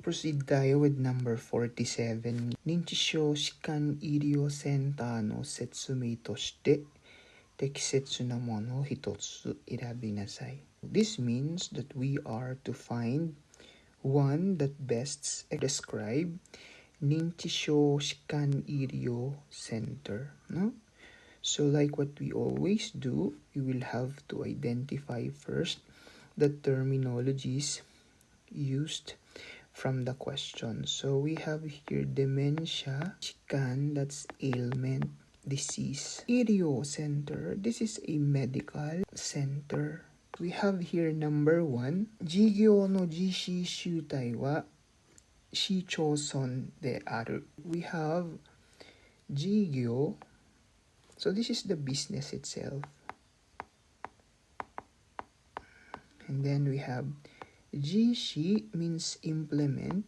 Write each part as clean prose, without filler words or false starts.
Proceed tayo with number 47. Ninchishou shikan irio senta no setsumei toshite tekisetsu na mono hitotsu irabi nasai. This means that we are to find one that best describe Ninchishou shikan irio center. No? So like what we always do, we will have to identify first the terminologies used from the question. So we have here dementia, shikan, that's ailment, disease. Irio center, this is a medical center. We have here number 1, jigyo no jishi shutai wa shichouson de aru. We have jigyo, so this is the business itself. And then we have jishi means implement.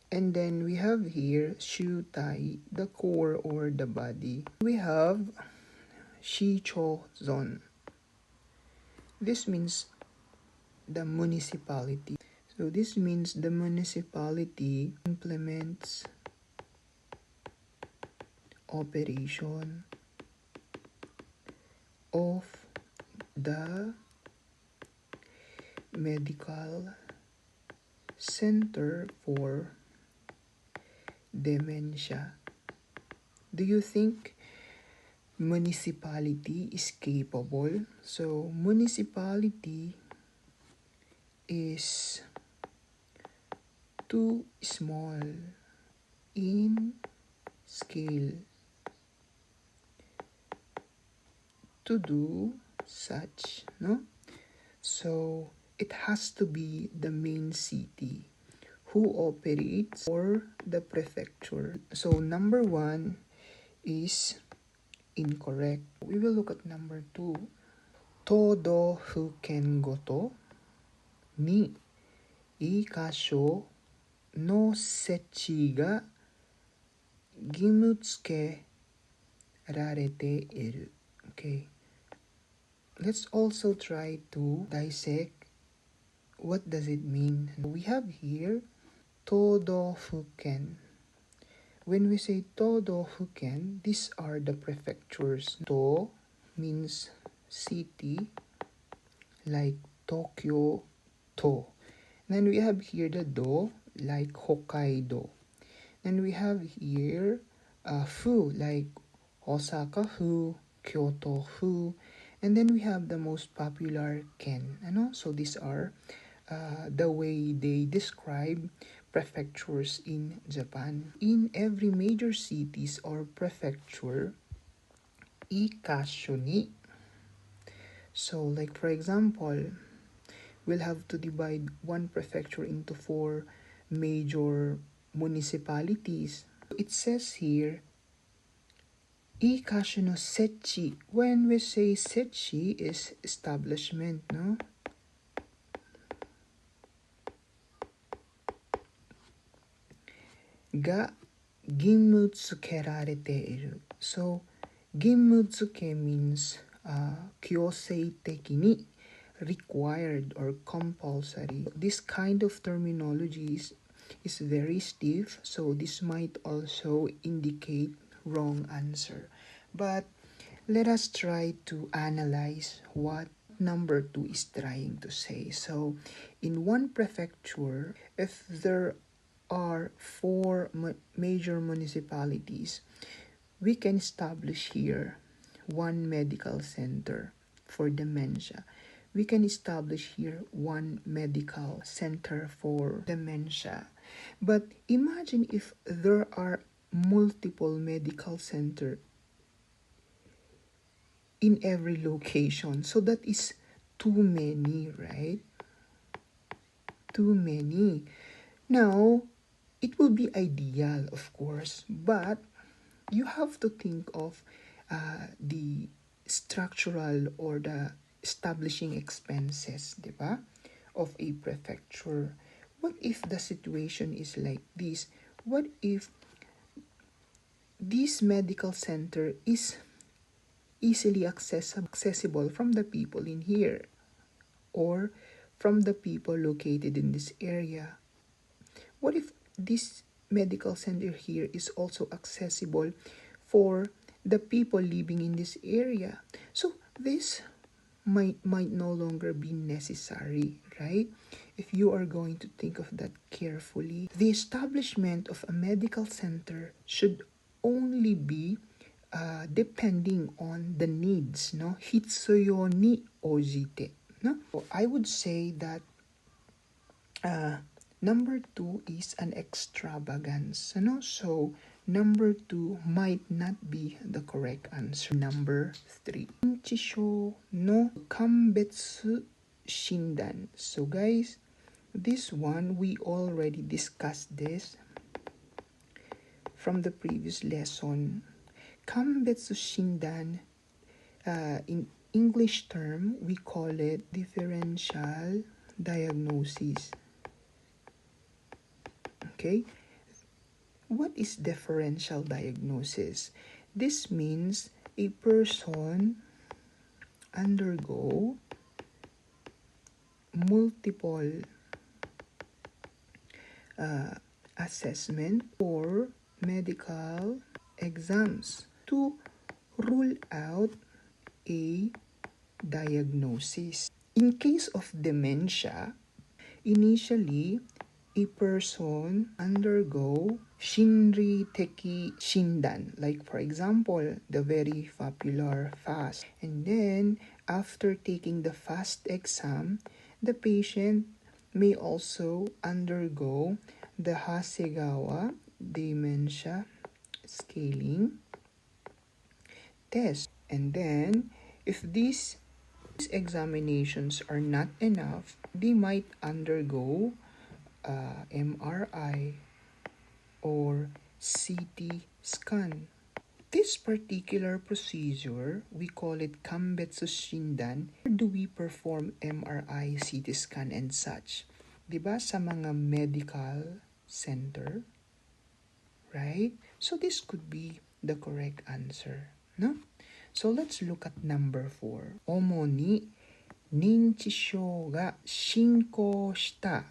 And then we have here shutai, the core or the body. We have shichozon. This means the municipality. So this means the municipality implements operation of the medical center for dementia. Do you think municipality is capable? So municipality is too small in scale to do such, no? So it has to be the main city who operates or the prefecture. So number 1 is incorrect. We will look at number 2. Todo fuken goto ni ikasho no sechi ga gimutsuke rarete iru. Okay. Let's also try to dissect what does it mean. We have here Todo Fuken. When we say Todo Fuken, these are the prefectures. To means city, like Tokyo, To. Then we have here the Do, like Hokkaido. Then we have here Fu, like Osaka Fu, Kyoto Fu. And then we have the most popular Ken. So these are the way they describe prefectures in Japan. In every major cities or prefecture, ikasho ni. So like for example, we'll have to divide one prefecture into 4 major municipalities. It says here, ikasho no sechi. When we say sechi is establishment, no? Ga gimutsukerarete iru. So gimutsuke means kyosei teki ni, required or compulsory. This kind of terminology is very stiff, so this might also indicate wrong answer. But let us try to analyze what number 2 is trying to say. So in one prefecture, if there are 4 major municipalities, we can establish here one medical center for dementia. We can establish here one medical center for dementia. But imagine if there are multiple medical centers in every location. So that is too many, right? Too many. Now, it will be ideal, of course, but you have to think of the structural or the establishing expenses, diba, of a prefecture. What if the situation is like this? What if this medical center is easily accessible from the people in here or from the people located in this area. What if this medical center here is also accessible for the people living in this area? So this might no longer be necessary, right? If you are going to think of that carefully, the establishment of a medical center should only be depending on the needs, no? Hitsuyo ni ojite, no? So I would say that number two is an extravagance, no? So number two might not be the correct answer. Number three, Inchisho no Kambetsu Shindan. So guys, this one we already discussed this from the previous lesson. Kambetsu Shindan, in English term, we call it differential diagnosis. Okay, what is differential diagnosis? This means a person undergo multiple assessment or medical exams to rule out a diagnosis. In case of dementia, initially, a person undergo Shinri Teki Shindan, like for example, the very popular FAST. And then, after taking the FAST exam, the patient may also undergo the Hasegawa Dementia Scaling test. And then, if these examinations are not enough, they might undergo MRI or CT scan. This particular procedure, we call it Kambetsu Shindan. Where do we perform MRI, CT scan, and such? Diba sa mga medical center? Right? So this could be the correct answer, no? So let's look at number 4. Omo ni ninchisho ga shinkou shita.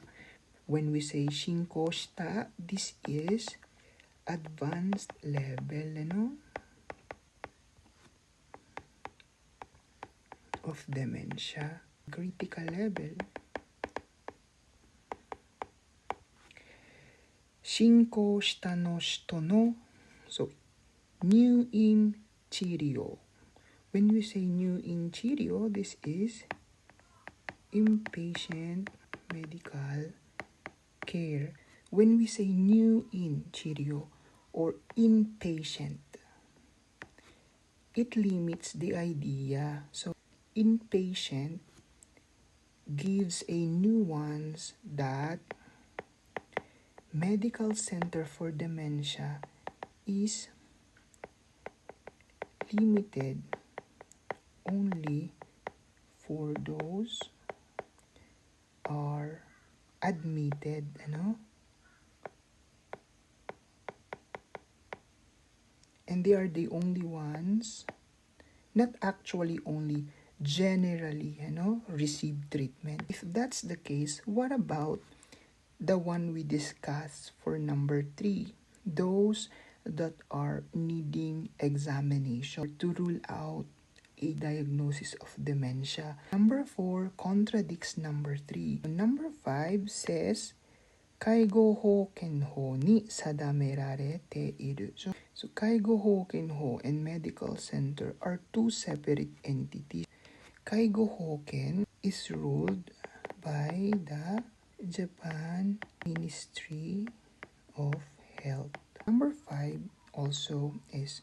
When we say shinkou shita, this is advanced level, of dementia, critical level. Shinkou shita no shito no, so nyūin chiryō. When we say nyūin chiryō, this is inpatient medical care. When we say nyūin chiryō or inpatient, it limits the idea. So inpatient gives a nuance that medical center for dementia is limited only for those are admitted, and they are the only ones, not actually only, generally, receive treatment. If that's the case, what about the one we discussed for number 3? Those that are needing examination to rule out a diagnosis of dementia. Number 4 contradicts number 3. Number 5 says, Kaigo Hokenho ni sadamerarete iru. So Kaigo Hokenho and medical center are two separate entities. Kaigo Hoken is ruled by the Japan Ministry of Health. Number 5 also is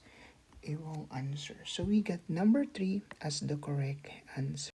a wrong answer. So we got number 3 as the correct answer.